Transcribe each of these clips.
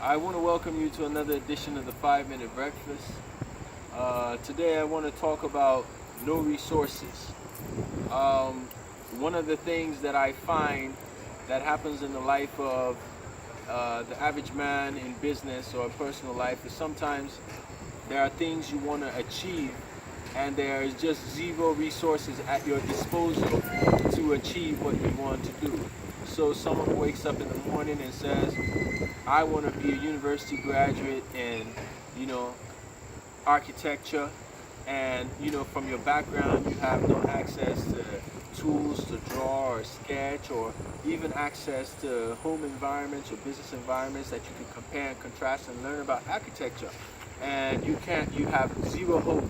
I want to welcome you to another edition of the 5-Minute Breakfast. Today I want to talk about no resources. One of the things that I find that happens in the life of the average man in business or personal life is sometimes there are things you want to achieve and there is just zero resources at your disposal to achieve what you want to do. So someone wakes up in the morning and says, I want to be a university graduate in, architecture, and, from your background you have no access to tools to draw or sketch, or even access to home environments or business environments that you can compare and contrast and learn about architecture. And you have zero hope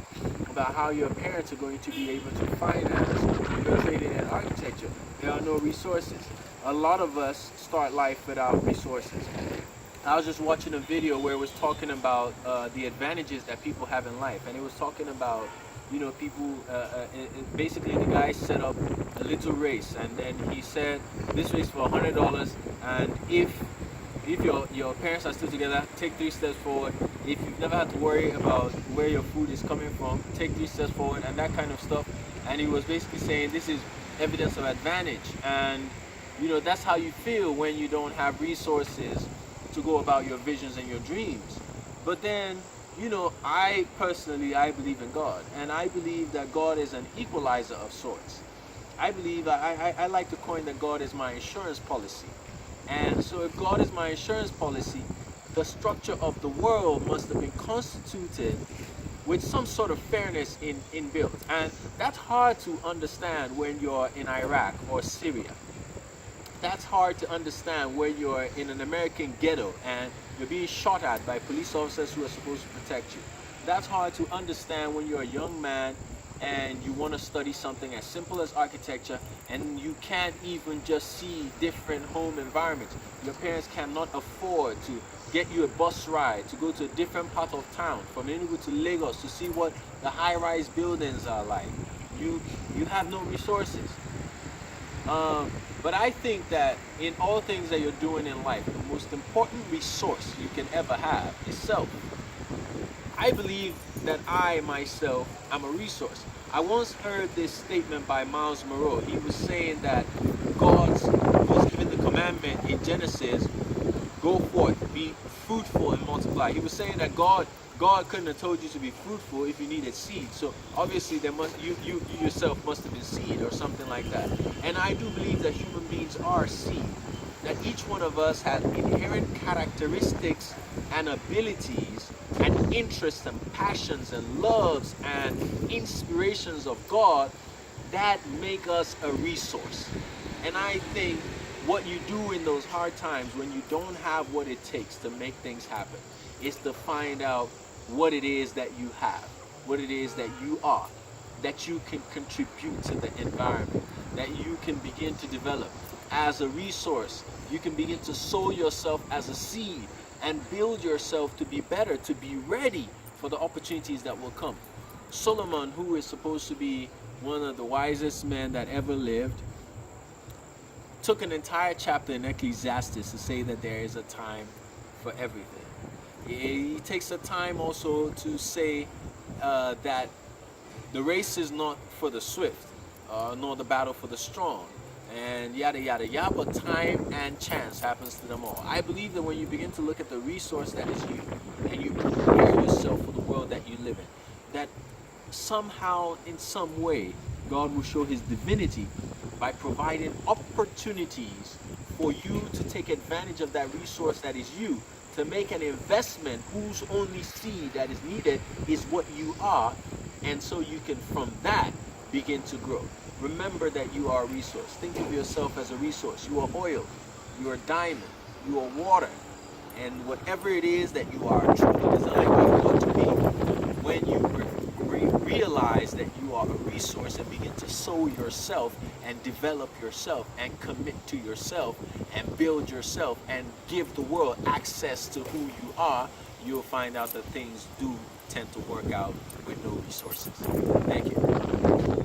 about how your parents are going to be able to finance your training in architecture. There are no resources. A lot of us start life without resources. I was just watching a video where it was talking about the advantages that people have in life, and it was talking about people. Basically, the guy set up a little race, and then he said this race for $100, and if your parents are still together, take 3 steps forward. If you've never had to worry about where your food is coming from, take 3 steps forward, and that kind of stuff. And he was basically saying this is evidence of advantage, and that's how you feel when you don't have resources to go about your visions and your dreams. But then, I personally believe in God, and I believe that God is an equalizer of sorts. I believe, I like to coin that God is my insurance policy. And so if God is my insurance policy, the structure of the world must have been constituted with some sort of fairness inbuilt. And that's hard to understand when you're in Iraq or Syria. That's hard to understand when you're in an American ghetto and you're being shot at by police officers who are supposed to protect you. That's hard to understand when you're a young man and you want to study something as simple as architecture, and you can't even just see different home environments. Your parents cannot afford to get you a bus ride to go to a different part of town, from Enugu to Lagos, to see what the high-rise buildings are like. You have no resources. But I think that in all things that you're doing in life, the most important resource you can ever have is self. I believe that I myself am a resource. I once heard this statement by Miles Monroe. He was saying that God was given the commandment in Genesis, go forth, be fruitful and multiply. He was saying that God couldn't have told you to be fruitful if you needed seed. So obviously you yourself must have been seed or something like that. And I do believe that human beings are seed. That each one of us has inherent characteristics and abilities and interests and passions and loves and inspirations of God that make us a resource. And I think what you do in those hard times when you don't have what it takes to make things happen is to find out what it is that you have, what it is that you are, that you can contribute to the environment, that you can begin to develop as a resource. You can begin to sow yourself as a seed and build yourself to be better, to be ready for the opportunities that will come. Solomon, who is supposed to be one of the wisest men that ever lived, took an entire chapter in Ecclesiastes to say that there is a time for everything. He takes the time also to say that the race is not for the swift, nor the battle for the strong, and yada yada yada, but time and chance happens to them all. I believe that when you begin to look at the resource that is you, and you prepare yourself for the world that you live in, that somehow, in some way, God will show his divinity by providing opportunities for you to take advantage of that resource that is you, to make an investment whose only seed that is needed is what you are, and so you can from that begin to grow. Remember that you are a resource. Think of yourself as a resource. You are oil, you are diamond, you are water, and whatever it is that you are truly designed by God to be, when you realize that you are a resource and begin to sow yourself and develop yourself and commit to yourself and build yourself and give the world access to who you are, you'll find out that things do tend to work out with no resources. Thank you.